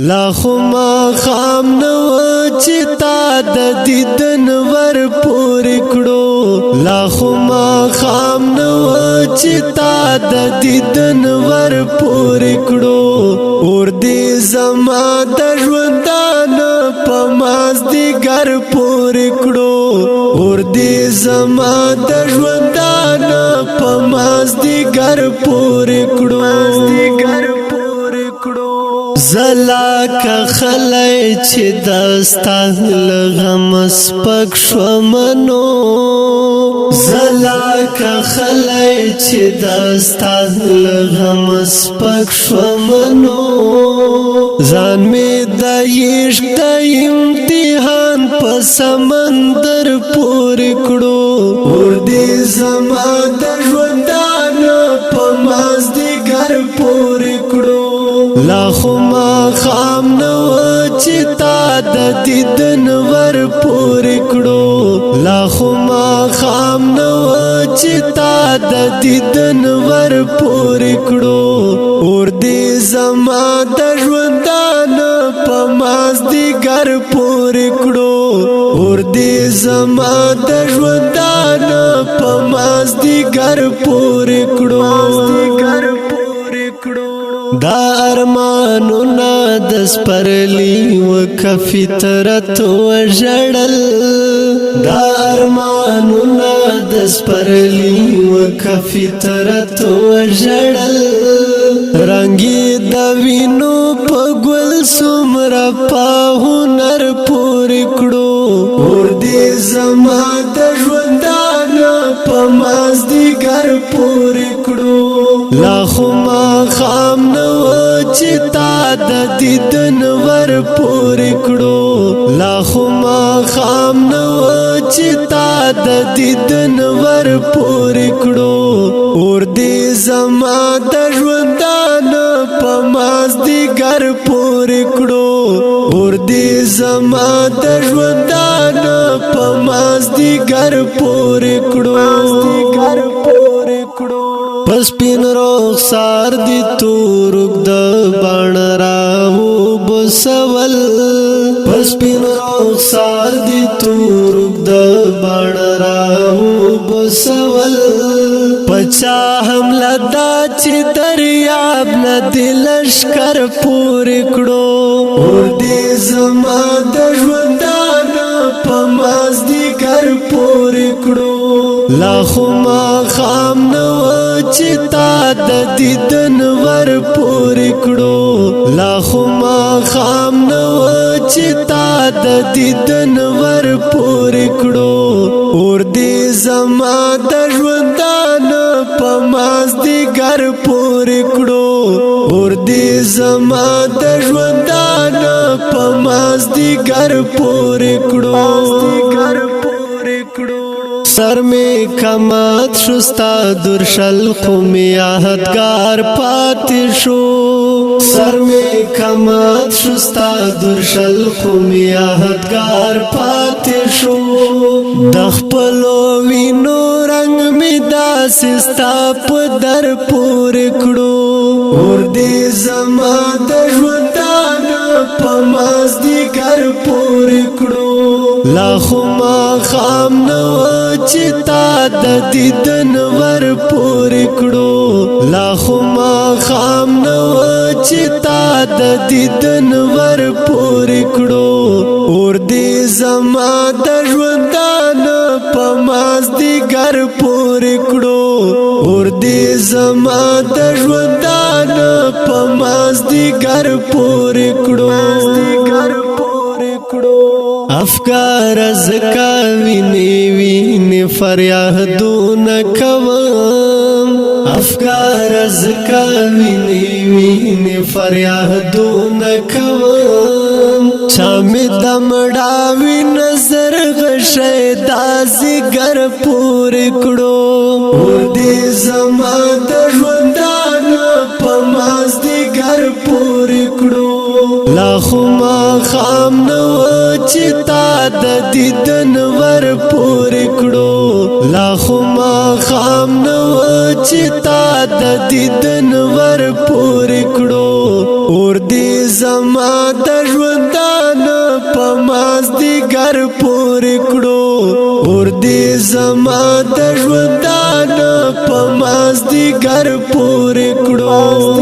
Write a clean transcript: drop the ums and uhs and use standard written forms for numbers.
لا خو ما خام نو چې تا د دیدن ور پورې کړو لا خو ما خام نو چې تا د دیدن ور پورې کړو اور دې زما د ژوندان په مازدیګر پورې کړو اور دې زما د ژوندان په مازدیګر پورې کړو زلا کا خلای چې دستا لغم سپک شومنو زلا کا خلای چې دستا لغم سپک شومنو ځان می د عشق د امتحان په سمندر پورې کړو اور دې زما د ژوندان په مازدیګر پورې کړو لا خو ما خام نو چې تا د دیدن ور پورې کړو لا خو ما خام نو چې تا د دیدن ور پورې کړو اور دې زما د ژوندان په مازدیګر پورې کړو اور دې زما د ژوندان په مازدیګر پورې کړو دا ارمانونا د سپرلی و کفطرت و جړل دا ارمانونا د سپرلی و کفطرت و جړل رنگي د وینو په ګل سمرا په هنر پورې کړو اور دې زما د ژوندان په مازدیګر پورې کړو لا خو ما خام نو چې تا د دیدن ور پورې کړو لا خو ما خام نو چې تا د دیدن ور پورې کړو اور دې زما د ژوندان په مازدیګر پورې کړو اور دې زما د ژوندان په مازدیګر پورې کړو پس پین رخسار دی تورک د بان راو بسول پس پین رخسار دی تورک د بان راو بسول پچا حمله دا چې دریاب نه دی لشکر پورې کړو اور دې زما د ژوندان په مازدیګر پورې کړو لا خو ما خام نو چې تا د دیدن ور پورې کړو لا خو ما خام نو چې تا د دیدن ور پورې کړو اور دې زما د ژوندان په مازدیګر پورې کړو اور دې زما د ژوندان په مازدیګر پورې کړو سر میں کمات شستا درشل خومی یادگار پاتی شو سر میں کمات شستا درشل خومی یادگار پاتی شو دخپلو وینو رنگ می داسستا پدر پورې کړو اور دې زما د ژوندان په مازدیګر پورې کړو لا خو ما خام نو چې تا د دیدن ور پورې کړو لا خو ما خام نو چې تا د دیدن ور پورې کړو اور دې زما د ژوندان په مازدیګر پورې کړو اور دې زما د ژوندان په مازدیګر پورې کړو افکار زکا ویني ویني فریادونه کوم افکار زکا ویني ویني فریادونه کوم چا می دمړاوي نظر غشي دازګر پورې کړو اور دې زما د ژوندان په مازدیګر پورې کړو لا خو ما خام نو چې تا د دیدن ور پورې کړو لا خو ما خام نو چې تا د دیدن ور پورې کړو اور دې زما د ژوندان په مازدیګر پورې کړو اور دې زما د ژوندان په مازدیګر پورې کړو